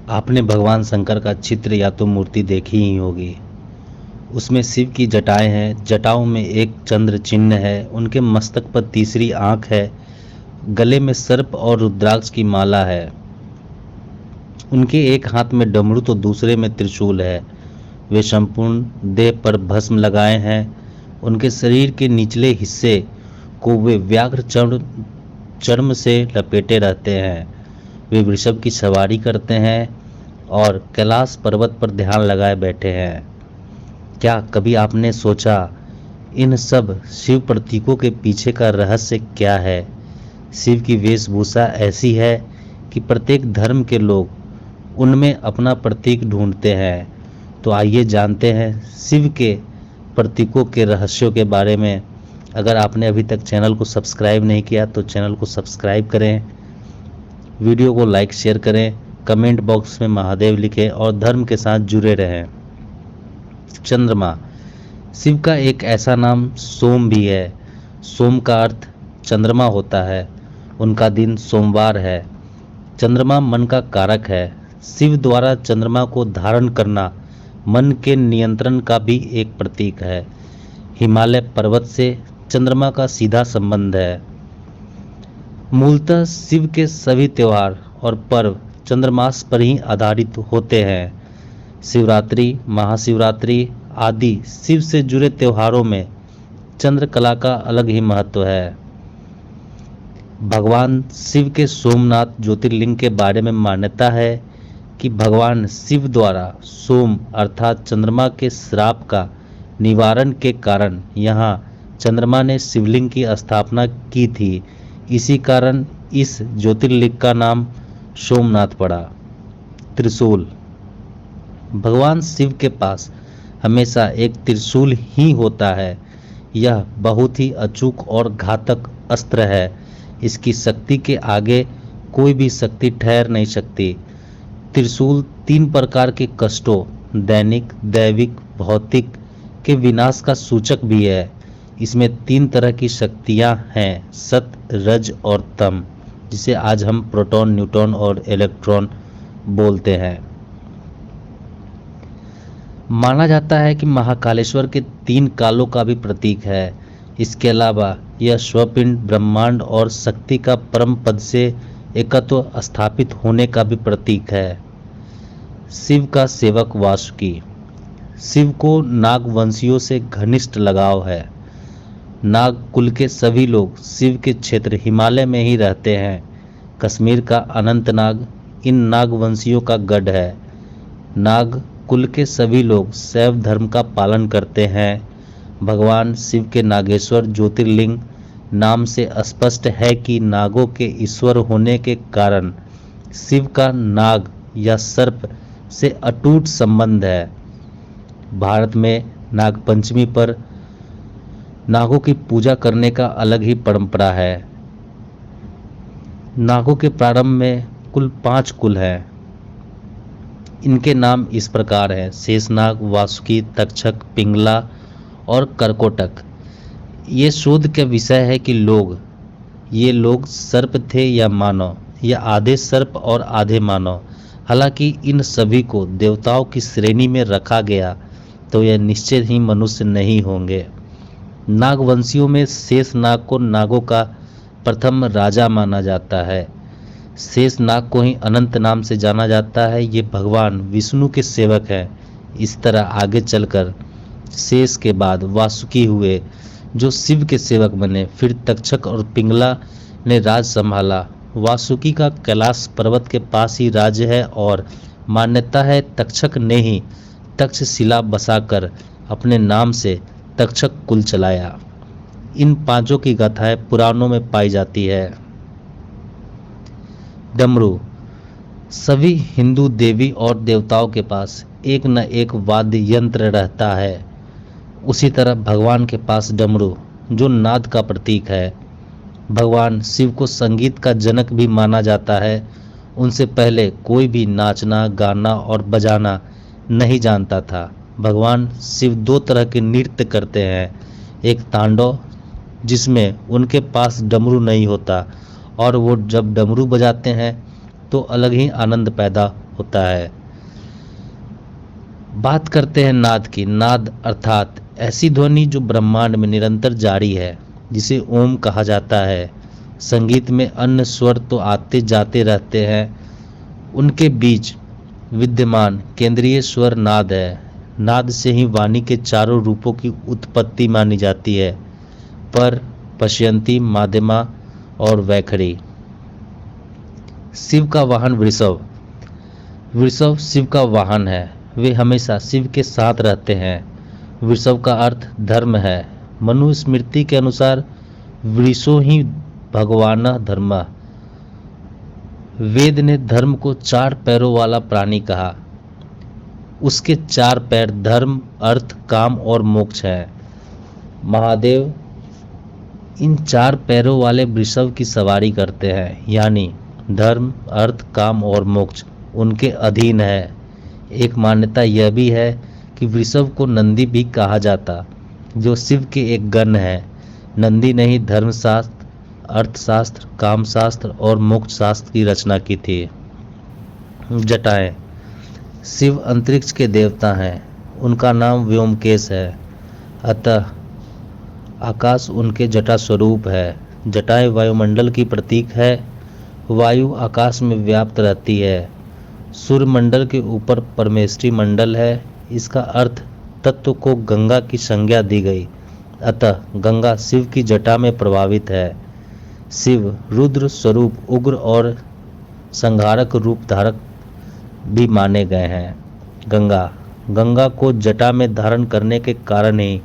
आपने भगवान शंकर का चित्र या तो मूर्ति देखी ही होगी। उसमें शिव की जटाएं हैं, जटाओं में एक चंद्र चिन्ह है, उनके मस्तक पर तीसरी आंख है, गले में सर्प और रुद्राक्ष की माला है, उनके एक हाथ में डमरू तो दूसरे में त्रिशूल है। वे संपूर्ण देह पर भस्म लगाए हैं। उनके शरीर के निचले हिस्से को वे व्याघ्र चर्म से लपेटे रहते हैं। वे वृषभ की सवारी करते हैं और कैलाश पर्वत पर ध्यान लगाए बैठे हैं। क्या कभी आपने सोचा इन सब शिव प्रतीकों के पीछे का रहस्य क्या है? शिव की वेशभूषा ऐसी है कि प्रत्येक धर्म के लोग उनमें अपना प्रतीक ढूंढते हैं। तो आइए जानते हैं शिव के प्रतीकों के रहस्यों के बारे में। अगर आपने अभी तक चैनल को सब्सक्राइब नहीं किया तो चैनल को सब्सक्राइब करें, वीडियो को लाइक शेयर करें, कमेंट बॉक्स में महादेव लिखें और धर्म के साथ जुड़े रहें। चंद्रमा शिव का एक ऐसा नाम सोम भी है। सोम का अर्थ चंद्रमा होता है। उनका दिन सोमवार है। चंद्रमा मन का कारक है। शिव द्वारा चंद्रमा को धारण करना मन के नियंत्रण का भी एक प्रतीक है। हिमालय पर्वत से चंद्रमा का सीधा संबंध है। मूलतः शिव के सभी त्योहार और पर्व चंद्रमास पर ही आधारित होते हैं। शिवरात्रि, महाशिवरात्रि आदि शिव से जुड़े त्योहारों में चंद्रकला का अलग ही महत्व है। भगवान शिव के सोमनाथ ज्योतिर्लिंग के बारे में मान्यता है कि भगवान शिव द्वारा सोम अर्थात चंद्रमा के श्राप का निवारण के कारण यहाँ चंद्रमा ने शिवलिंग की स्थापना की थी। इसी कारण इस ज्योतिर्लिंग का नाम सोमनाथ पड़ा। त्रिशूल भगवान शिव के पास हमेशा एक त्रिशूल ही होता है। यह बहुत ही अचूक और घातक अस्त्र है। इसकी शक्ति के आगे कोई भी शक्ति ठहर नहीं सकती। त्रिशूल 3 प्रकार के कष्टों दैनिक, दैविक, भौतिक के विनाश का सूचक भी है। इसमें 3 तरह की शक्तियां हैं, सत, रज और तम, जिसे आज हम प्रोटॉन, न्यूट्रॉन और इलेक्ट्रॉन बोलते हैं। माना जाता है कि महाकालेश्वर के 3 कालों का भी प्रतीक है। इसके अलावा यह स्वपिंड, ब्रह्मांड और शक्ति का परम पद से एकत्व स्थापित होने का भी प्रतीक है। शिव का सेवक वासुकी शिव को नागवंशियों से घनिष्ठ लगाव है। नाग कुल के सभी लोग शिव के क्षेत्र हिमालय में ही रहते हैं। कश्मीर का अनंतनाग इन नागवंशियों का गढ़ है। नाग कुल के सभी लोग शैव धर्म का पालन करते हैं। भगवान शिव के नागेश्वर ज्योतिर्लिंग नाम से स्पष्ट है कि नागों के ईश्वर होने के कारण शिव का नाग या सर्प से अटूट संबंध है। भारत में नागपंचमी पर नागों की पूजा करने का अलग ही परंपरा है। नागों के प्रारंभ में कुल 5 कुल हैं। इनके नाम इस प्रकार हैं: शेषनाग, वासुकी, तक्षक, पिंगला और करकोटक। ये शोध का विषय है कि ये लोग सर्प थे या मानव, या आधे सर्प और आधे मानव। हालांकि इन सभी को देवताओं की श्रेणी में रखा गया तो यह निश्चित ही मनुष्य नहीं होंगे। नागवंशियों में शेषनाग को नागों का प्रथम राजा माना जाता है। शेषनाग को ही अनंत नाम से जाना जाता है। ये भगवान विष्णु के सेवक हैं। इस तरह आगे चलकर शेष के बाद वासुकी हुए जो शिव के सेवक बने। फिर तक्षक और पिंगला ने राज संभाला। वासुकी का कैलाश पर्वत के पास ही राज्य है और मान्यता है तक्षक ने ही तक्षशिला बसाकर अपने नाम से तक्षक कुल चलाया। इन 5 की गाथाएं पुराणों में पाई जाती है। डमरू सभी हिंदू देवी और देवताओं के पास एक न एक वाद्य यंत्र रहता है। उसी तरह भगवान के पास डमरू जो नाद का प्रतीक है। भगवान शिव को संगीत का जनक भी माना जाता है। उनसे पहले कोई भी नाचना, गाना और बजाना नहीं जानता था। भगवान शिव 2 तरह के नृत्य करते हैं, एक तांडव जिसमें उनके पास डमरू नहीं होता और वो जब डमरू बजाते हैं तो अलग ही आनंद पैदा होता है। बात करते हैं नाद की। नाद अर्थात ऐसी ध्वनि जो ब्रह्मांड में निरंतर जारी है, जिसे ओम कहा जाता है। संगीत में अन्य स्वर तो आते जाते रहते हैं, उनके बीच विद्यमान केंद्रीय स्वर नाद है। नाद से ही वाणी के चारों रूपों की उत्पत्ति मानी जाती है, पर, पश्यंती, माध्यमा और वैखरी। शिव का वाहन वृषभ। वृषभ शिव का वाहन है। वे हमेशा शिव के साथ रहते हैं। वृषभ का अर्थ धर्म है। मनुस्मृति के अनुसार वृषो ही भगवान धर्म। वेद ने धर्म को 4 पैरों वाला प्राणी कहा। उसके 4 पैर धर्म, अर्थ, काम और मोक्ष है। महादेव इन 4 पैरों वाले वृषभ की सवारी करते हैं, यानी धर्म, अर्थ, काम और मोक्ष उनके अधीन है। एक मान्यता यह भी है कि वृषभ को नंदी भी कहा जाता, जो शिव के एक गण है। नंदी ने ही धर्मशास्त्र, अर्थशास्त्र, कामशास्त्र और मोक्ष शास्त्र की रचना की थी। जटाएं। शिव अंतरिक्ष के देवता हैं। उनका नाम व्योमकेश है, अतः आकाश उनके जटा स्वरूप है। जटाएं वायुमंडल की प्रतीक है। वायु आकाश में व्याप्त रहती है। सूर्यमंडल के ऊपर परमेष्ठी मंडल है। इसका अर्थ तत्व को गंगा की संज्ञा दी गई, अतः गंगा शिव की जटा में प्रभावित है। शिव रुद्र स्वरूप, उग्र और संहारक रूप धारक भी माने गए हैं। गंगा को जटा में धारण करने के कारण ही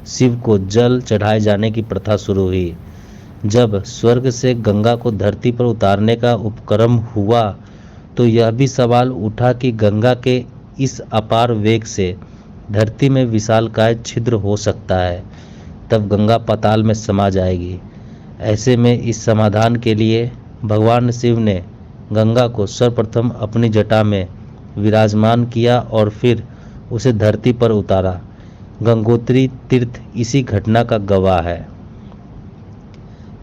शिव को जल चढ़ाए जाने की प्रथा शुरू हुई। जब स्वर्ग से गंगा को धरती पर उतारने का उपक्रम हुआ तो यह भी सवाल उठा कि गंगा के इस अपार वेग से धरती में विशालकाय छिद्र हो सकता है, तब गंगा पाताल में समा जाएगी। ऐसे में इस समाधान के लिए भगवान शिव ने गंगा को सर्वप्रथम अपनी जटा में विराजमान किया और फिर उसे धरती पर उतारा। गंगोत्री तीर्थ इसी घटना का गवाह है।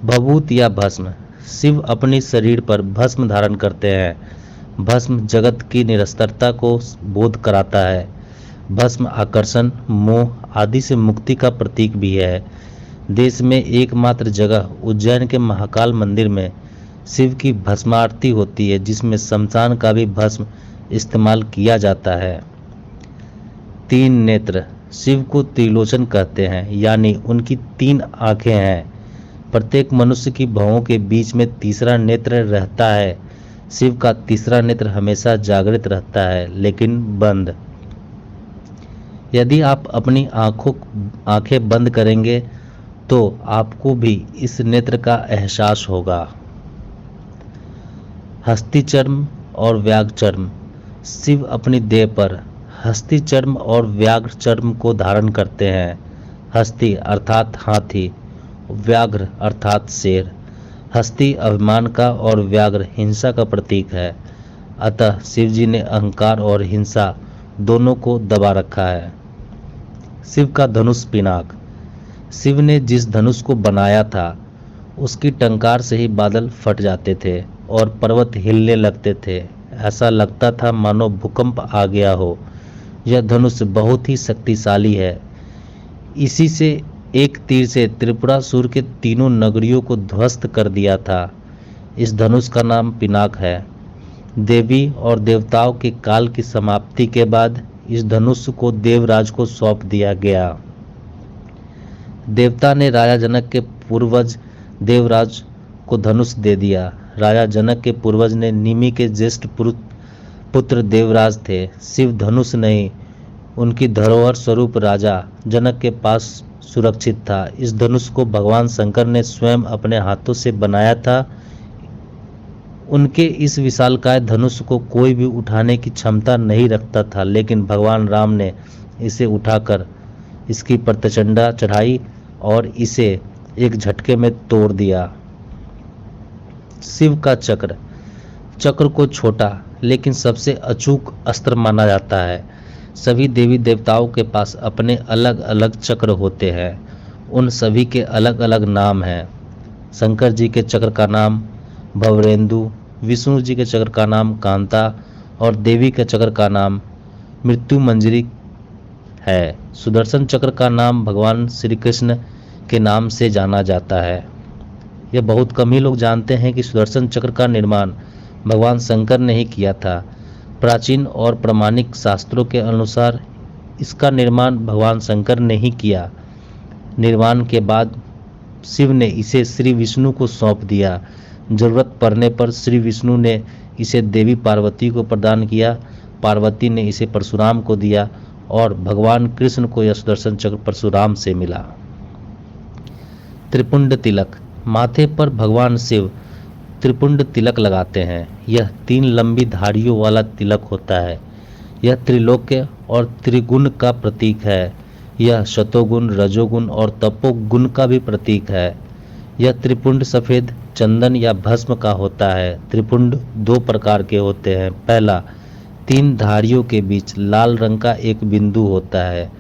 भभूत या भस्म। शिव अपने शरीर पर भस्म धारण करते हैं। भस्म जगत की निरस्तरता को बोध कराता है। भस्म आकर्षण, मोह आदि से मुक्ति का प्रतीक भी है। देश में एकमात्र जगह उज्जैन के महाकाल मंदिर में शिव की भस्मारती होती है, जिसमें शमशान का भी भस्म इस्तेमाल किया जाता है। 3 नेत्र। शिव को त्रिलोचन कहते हैं, यानी उनकी 3 आंखें हैं। प्रत्येक मनुष्य की भौहों के बीच में तीसरा नेत्र रहता है। शिव का तीसरा नेत्र हमेशा जागृत रहता है, लेकिन बंद। यदि आप अपनी आंखें बंद करेंगे तो आपको भी इस नेत्र का एहसास होगा। हस्ती चर्म और व्याघ्र चर्म। शिव अपनी देह पर हस्ती चर्म और व्याघ्र चर्म को धारण करते हैं। हस्ती अर्थात हाथी, व्याघ्र अर्थात शेर। हस्ती अभिमान का और व्याघ्र हिंसा का प्रतीक है, अतः शिवजी ने अहंकार और हिंसा दोनों को दबा रखा है। शिव का धनुष पिनाक। शिव ने जिस धनुष को बनाया था उसकी टंकार से ही बादल फट जाते थे और पर्वत हिलने लगते थे। ऐसा लगता था मानो भूकंप आ गया हो। यह धनुष बहुत ही शक्तिशाली है। इसी से एक तीर से त्रिपुरासुर के 3 नगरियों को ध्वस्त कर दिया था। इस धनुष का नाम पिनाक है। देवी और देवताओं के काल की समाप्ति के बाद इस धनुष को देवराज को सौंप दिया गया। देवता ने राजा जनक के पूर्वज देवराज को धनुष दे दिया। राजा जनक के पूर्वज ने निमि के ज्येष्ठ पुत्र देवराज थे। शिव धनुष नहीं, उनकी धरोहर स्वरूप राजा जनक के पास सुरक्षित था। इस धनुष को भगवान शंकर ने स्वयं अपने हाथों से बनाया था। उनके इस विशालकाय धनुष को कोई भी उठाने की क्षमता नहीं रखता था, लेकिन भगवान राम ने इसे उठाकर इसकी प्रचंडता चढ़ाई और इसे एक झटके में तोड़ दिया। शिव का चक्र। चक्र को छोटा लेकिन सबसे अचूक अस्त्र माना जाता है। सभी देवी देवताओं के पास अपने अलग अलग चक्र होते हैं। उन सभी के अलग अलग नाम हैं। शंकर जी के चक्र का नाम भवरेंदु, विष्णु जी के चक्र का नाम कांता और देवी के चक्र का नाम मृत्यु मंजरी है। सुदर्शन चक्र का नाम भगवान श्री कृष्ण के नाम से जाना जाता है। यह बहुत कम ही लोग जानते हैं कि सुदर्शन चक्र का निर्माण भगवान शंकर ने ही किया था। प्राचीन और प्रामाणिक शास्त्रों के अनुसार इसका निर्माण भगवान शंकर ने ही किया। निर्माण के बाद शिव ने इसे श्री विष्णु को सौंप दिया। जरूरत पड़ने पर श्री विष्णु ने इसे देवी पार्वती को प्रदान किया। पार्वती ने इसे परशुराम को दिया और भगवान कृष्ण को यह सुदर्शन चक्र परशुराम से मिला। त्रिपुंड तिलक। माथे पर भगवान शिव त्रिपुंड तिलक लगाते हैं। यह 3 लंबी धारियों वाला तिलक होता है। यह त्रिलोक्य और त्रिगुण का प्रतीक है। यह शतोगुण, रजोगुण और तपोगुण का भी प्रतीक है। यह त्रिपुंड सफेद चंदन या भस्म का होता है। त्रिपुंड 2 प्रकार के होते हैं। पहला, 3 धारियों के बीच लाल रंग का एक बिंदु होता है।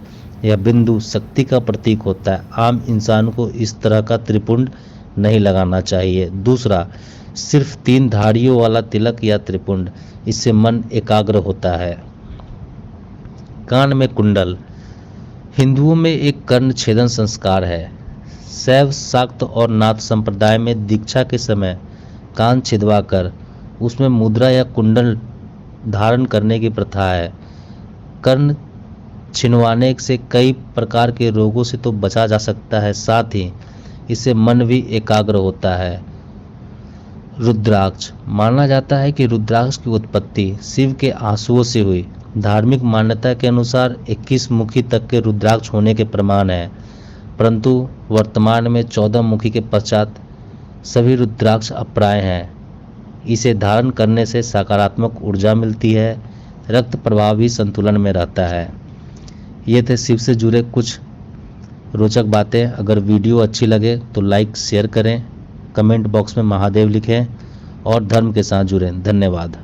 यह बिंदु शक्ति का प्रतीक होता है। आम इंसान को इस तरह का त्रिपुंड नहीं लगाना चाहिए। दूसरा, सिर्फ 3 धारियों वाला तिलक या त्रिपुंड, इससे मन एकाग्र होता है। कान में कुंडल। हिंदुओं में एक कर्ण छेदन संस्कार है। शैव, शाक्त और नाथ संप्रदाय में दीक्षा के समय कान छिदवाकर उसमें मुद्रा या कुंडल धारण करने की प्रथा है। कर्ण छिनवाने से कई प्रकार के रोगों से तो बचा जा सकता है, साथ ही इससे मन भी एकाग्र होता है। रुद्राक्ष। माना जाता है कि रुद्राक्ष की उत्पत्ति शिव के आंसुओं से हुई। धार्मिक मान्यता के अनुसार 21 मुखी तक के रुद्राक्ष होने के प्रमाण है, परंतु वर्तमान में 14 मुखी के पश्चात सभी रुद्राक्ष अप्राय हैं। इसे धारण करने से सकारात्मक ऊर्जा मिलती है, रक्त प्रवाह भी संतुलन में रहता है। ये थे शिव से जुड़े कुछ रोचक बातें। अगर वीडियो अच्छी लगे तो लाइक शेयर करें, कमेंट बॉक्स में महादेव लिखें और धर्म के साथ जुड़ें। धन्यवाद।